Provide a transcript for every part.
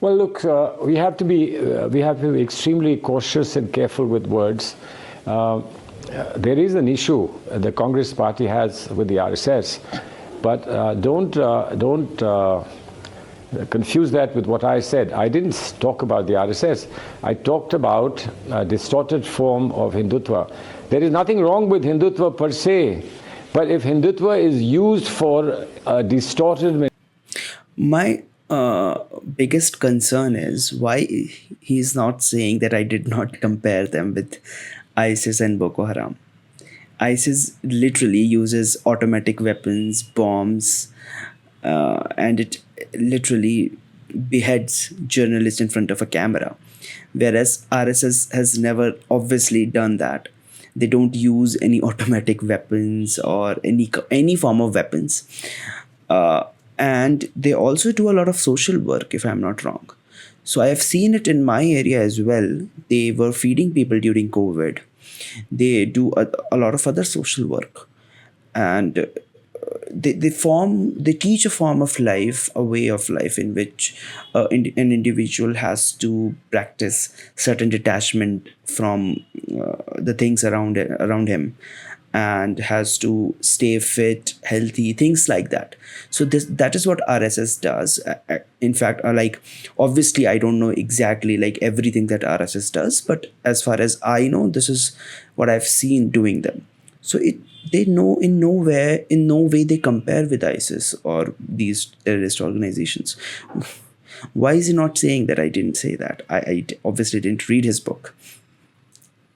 Well, look, we have to be extremely cautious and careful with words. There is an issue the Congress party has with the RSS, but don't confuse that with what I said. I didn't talk about the RSS. I talked about a distorted form of Hindutva. There is nothing wrong with Hindutva per se, but if Hindutva is used for a distorted... My biggest concern is why he's not saying that I did not compare them with ISIS and Boko Haram. ISIS literally uses automatic weapons, bombs, and it literally beheads journalists in front of a camera. Whereas RSS has never obviously done that. They don't use any automatic weapons or any form of weapons. And they also do a lot of social work, if I'm not wrong. So I have seen it in my area as well. They were feeding people during COVID. They do a lot of other social work, and they teach a form of life, a way of life in which an individual has to practice certain detachment from the things around him, and has to stay fit, healthy, things like that. So that is what RSS does. In fact, like, obviously I don't know exactly like everything that RSS does, but as far as I know, this is what I've seen doing them. So they know in no way they compare with ISIS or these terrorist organizations. Why is he not saying that I didn't say that? I obviously didn't read his book.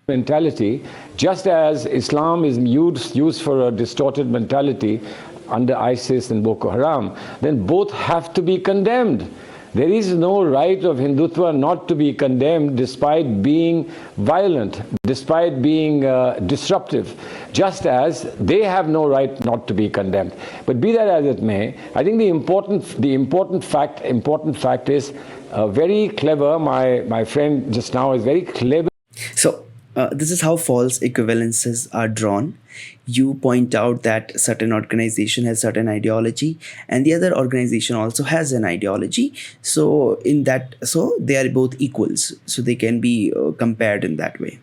Mentality, just as Islam is used for a distorted mentality under ISIS and Boko Haram, then both have to be condemned. There is no right of Hindutva not to be condemned despite being violent, despite being disruptive, just as they have no right not to be condemned. But be that as it may, I think the important fact is very clever. My friend just now is very clever. So this is how false equivalences are drawn. You point out that certain organization has certain ideology and the other organization also has an ideology. So they are both equals. So they can be compared in that way.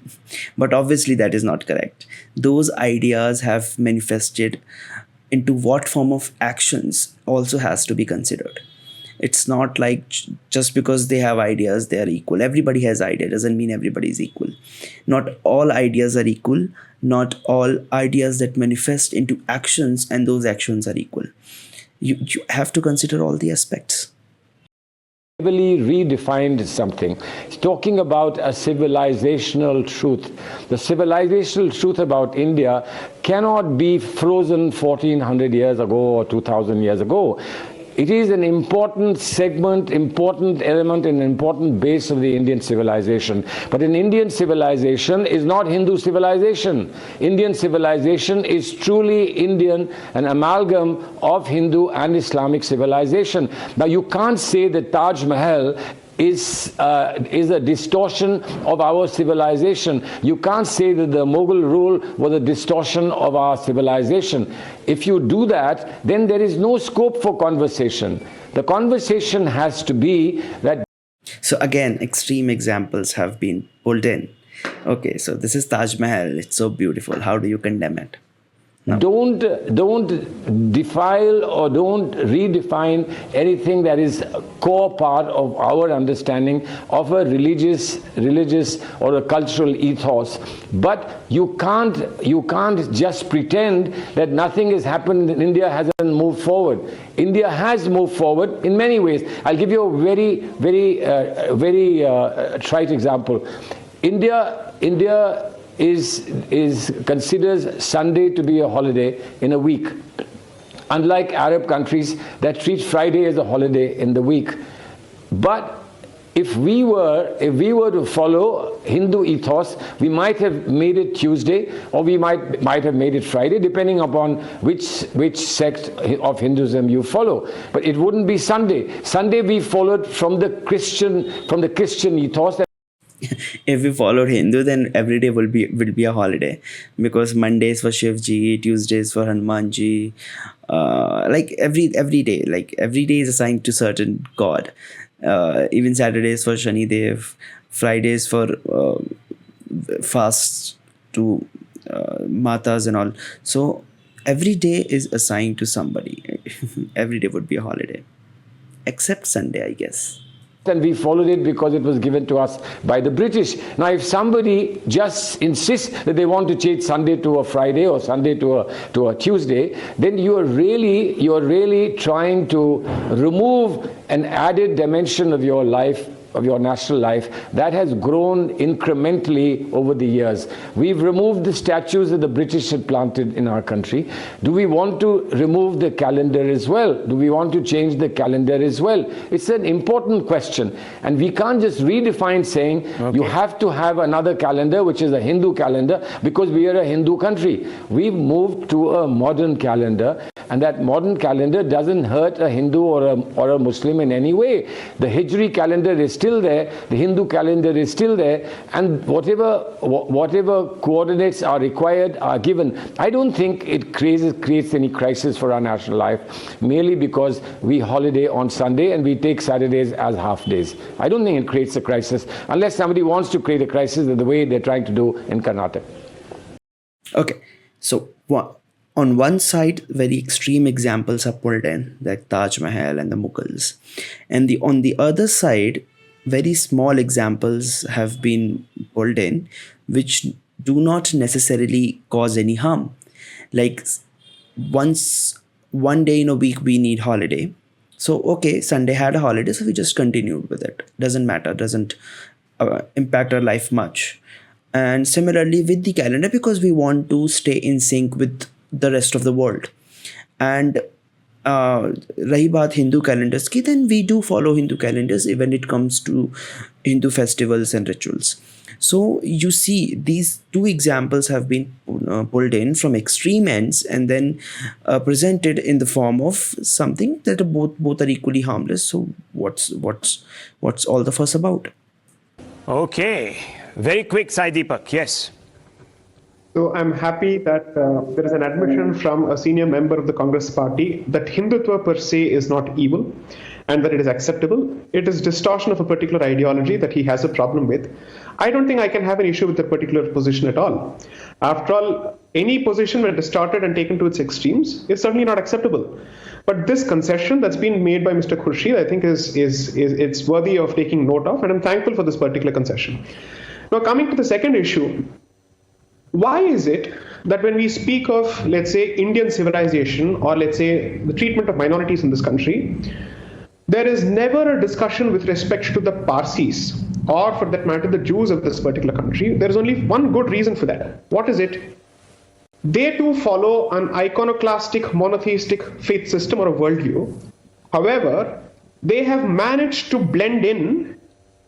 But obviously that is not correct. Those ideas have manifested into what form of actions also has to be considered. It's not like just because they have ideas, they are equal. Everybody has ideas, doesn't mean everybody is equal. Not all ideas are equal. Not all ideas that manifest into actions and those actions are equal. You have to consider all the aspects. Heavily redefined something. It's talking about a civilizational truth. The civilizational truth about India cannot be frozen 1400 years ago or 2000 years ago. It is an important segment, important element, and important base of the Indian civilization. But an Indian civilization is not Hindu civilization. Indian civilization is truly Indian, an amalgam of Hindu and Islamic civilization. Now you can't say that Taj Mahal is a distortion of our civilization. You can't say that the Mughal rule was a distortion of our civilization. If you do that, then there is no scope for conversation. The conversation has to be that... So again, extreme examples have been pulled in. Okay, so this is Taj Mahal. It's so beautiful. How do you condemn it? No. Don't defile or don't redefine anything that is a core part of our understanding of a religious or a cultural ethos. But you can't just pretend that nothing has happened and India hasn't moved forward. India has moved forward in many ways. I'll give you a very trite example. India considers Sunday to be a holiday in a week, unlike Arab countries that treat Friday as a holiday in the week. But if we were to follow Hindu ethos, we might have made it Tuesday, or we might have made it Friday, depending upon which sect of Hinduism you follow. But it wouldn't be Sunday. Sunday we followed from the Christian ethos. If we followed Hindu, then every day will be a holiday, because Mondays for Shivji, Tuesdays for Hanumanji, like every day is assigned to certain god. Even Saturdays for Shani Dev, Fridays for fasts to matas and all. So every day is assigned to somebody. Every day would be a holiday, except Sunday, I guess. And we followed it because it was given to us by the British. Now, if somebody just insists that they want to change Sunday to a Friday or Sunday to a Tuesday, then you're really trying to remove an added dimension of your life, of your national life, that has grown incrementally over the years. We've removed the statues that the British had planted in our country. Do we want to remove the calendar as well? Do we want to change the calendar as well? It's an important question. And we can't just redefine saying, you have to have another calendar, which is a Hindu calendar, because we are a Hindu country. We've moved to a modern calendar, and that modern calendar doesn't hurt a Hindu or a Muslim in any way. The Hijri calendar is still there, the Hindu calendar is still there, and whatever coordinates are required are given. I don't think it creates any crisis for our national life, merely because we holiday on Sunday and we take Saturdays as half days. I don't think it creates a crisis, unless somebody wants to create a crisis the way they're trying to do in Karnataka. Okay, so on one side, very extreme examples are pulled in, like Taj Mahal and the Mughals. And on the other side, very small examples have been pulled in, which do not necessarily cause any harm. Like one day in a week, we need holiday. So, okay, Sunday had a holiday, so we just continued with it. Doesn't matter, doesn't impact our life much. And similarly with the calendar, because we want to stay in sync with the rest of the world. And rahi baat Hindu calendars ki, then we do follow Hindu calendars when it comes to Hindu festivals and rituals. So you see, these two examples have been pulled in from extreme ends and then presented in the form of something that are both are equally harmless. So what's all the fuss about? Okay, very quick, Sai Deepak. Yes. So I'm happy that there is an admission from a senior member of the Congress party that Hindutva per se is not evil and that it is acceptable. It is distortion of a particular ideology that he has a problem with. I don't think I can have an issue with that particular position at all. After all, any position when distorted and taken to its extremes is certainly not acceptable. But this concession that's been made by Mr. Khurshid, I think it's worthy of taking note of, and I'm thankful for this particular concession. Now, coming to the second issue, why is it that when we speak of, let's say, Indian civilization, or let's say the treatment of minorities in this country, there is never a discussion with respect to the Parsis, or for that matter, the Jews of this particular country? There is only one good reason for that. What is it? They too follow an iconoclastic, monotheistic faith system or a worldview. However, they have managed to blend in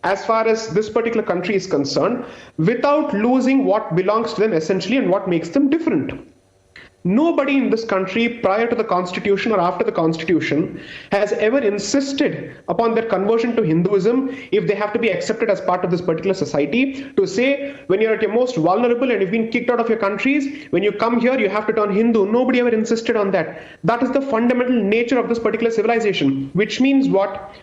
as far as this particular country is concerned, without losing what belongs to them essentially and what makes them different. Nobody in this country prior to the constitution or after the constitution has ever insisted upon their conversion to Hinduism if they have to be accepted as part of this particular society, to say when you're at your most vulnerable and you've been kicked out of your countries, when you come here you have to turn Hindu. Nobody ever insisted on that. That is the fundamental nature of this particular civilization, which means what?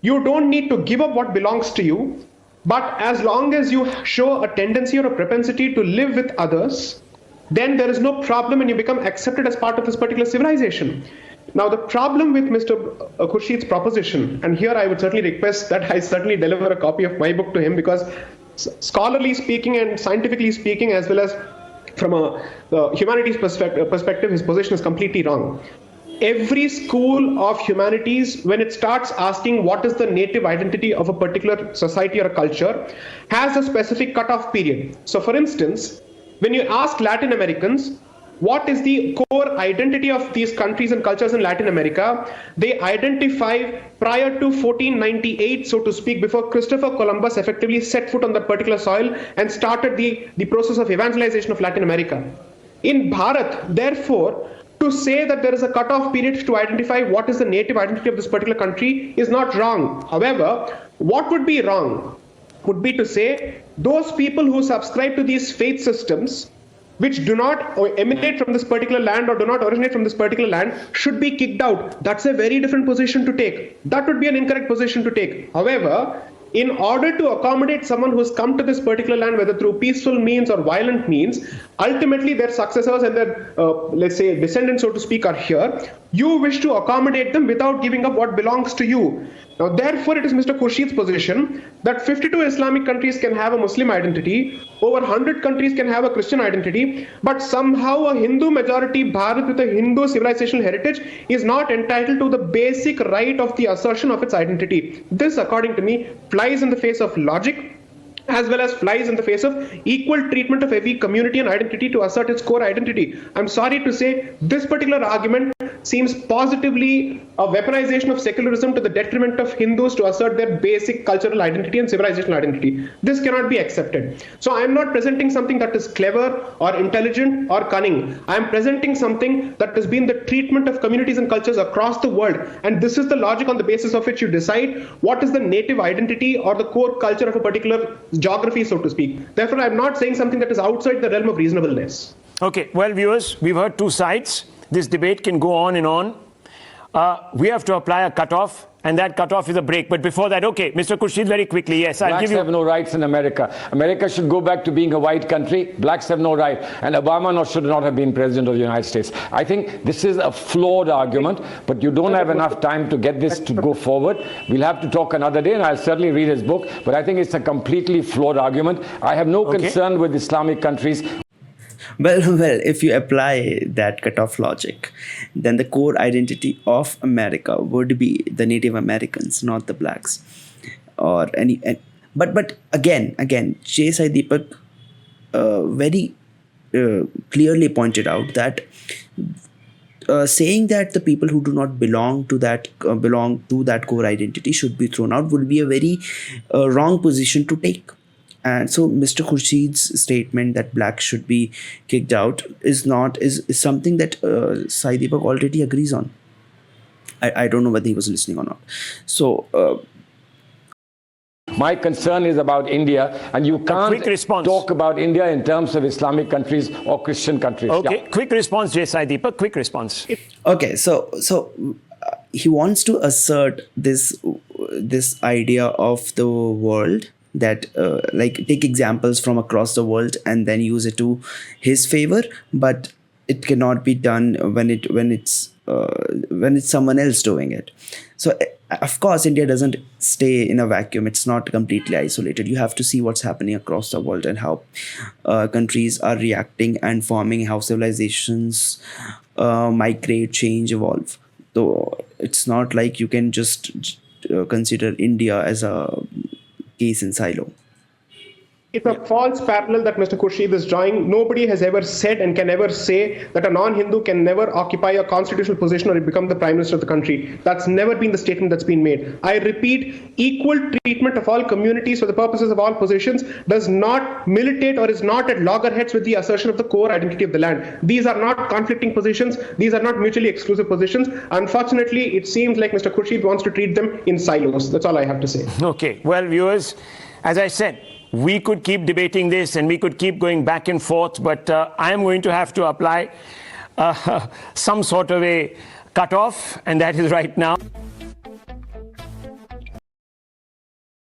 You don't need to give up what belongs to you, but as long as you show a tendency or a propensity to live with others, then there is no problem and you become accepted as part of this particular civilization. Now, the problem with Mr. Khurshid's proposition, and here I would certainly request that I certainly deliver a copy of my book to him, because scholarly speaking and scientifically speaking, as well as from a humanities perspective, his position is completely wrong. Every school of humanities, when it starts asking what is the native identity of a particular society or a culture, has a specific cutoff period. So, for instance, when you ask Latin Americans, what is the core identity of these countries and cultures in Latin America, they identify prior to 1498, so to speak, before Christopher Columbus effectively set foot on that particular soil and started the process of evangelization of Latin America. In Bharat, therefore, to say that there is a cutoff period to identify what is the native identity of this particular country is not wrong. However, what would be wrong would be to say those people who subscribe to these faith systems which do not emanate from this particular land or do not originate from this particular land should be kicked out. That's a very different position to take. That would be an incorrect position to take. However, in order to accommodate someone who's come to this particular land, whether through peaceful means or violent means, ultimately their successors and their, let's say, descendants, so to speak, are here. You wish to accommodate them without giving up what belongs to you. Now, therefore, it is Mr. Khurshid's position that 52 Islamic countries can have a Muslim identity, over 100 countries can have a Christian identity, but somehow a Hindu majority Bharat with a Hindu civilizational heritage is not entitled to the basic right of the assertion of its identity. This, according to me, flies in the face of logic, as well as flies in the face of equal treatment of every community and identity to assert its core identity. I'm sorry to say, this particular argument seems positively a weaponization of secularism to the detriment of Hindus to assert their basic cultural identity and civilizational identity. This cannot be accepted. So I am not presenting something that is clever or intelligent or cunning. I am presenting something that has been the treatment of communities and cultures across the world. And this is the logic on the basis of which you decide what is the native identity or the core culture of a particular geography, so to speak. Therefore, I'm not saying something that is outside the realm of reasonableness. Okay, well, viewers, we've heard two sides. This debate can go on and on. We have to apply a cutoff, and that cutoff is a break. But before that, okay, Mr. Khurshid, very quickly, yes, I'll give you... Blacks have no rights in America. America should go back to being a white country. Blacks have no right. And Obama should not have been president of the United States. I think this is a flawed argument, but you don't have enough time to get this to go forward. We'll have to talk another day, and I'll certainly read his book. But I think it's a completely flawed argument. I have no concern with Islamic countries. Well, if you apply that cutoff logic, then the core identity of America would be the Native Americans, not the blacks, or any. But again, Sai Deepak very clearly pointed out that saying that the people who do not belong to that core identity should be thrown out would be a very wrong position to take. And so Mr. Khurshid's statement that blacks should be kicked out is something that Sai Deepak already agrees on. I don't know whether he was listening or not. So my concern is about India, and you can't talk about India in terms of Islamic countries or Christian countries. Okay, yeah. Quick response, Sai Deepak, quick response. Okay, so he wants to assert this idea of the world, that like take examples from across the world and then use it to his favor, but it cannot be done when it's someone else doing it. So of course India doesn't stay in a vacuum. It's not completely isolated. You have to see what's happening across the world and how countries are reacting and forming, how civilizations migrate, change, evolve. So it's not like you can just consider India as a case in silo. It's a false parallel that Mr. Khurshid is drawing. Nobody has ever said and can ever say that a non-Hindu can never occupy a constitutional position or become the prime minister of the country. That's never been the statement that's been made. I repeat, equal treatment of all communities for the purposes of all positions does not militate or is not at loggerheads with the assertion of the core identity of the land. These are not conflicting positions. These are not mutually exclusive positions. Unfortunately, it seems like Mr. Khurshid wants to treat them in silos. That's all I have to say. Okay. Well, viewers, as I said, we could keep debating this and we could keep going back and forth, but I am going to have to apply some sort of a cutoff, and that is right now.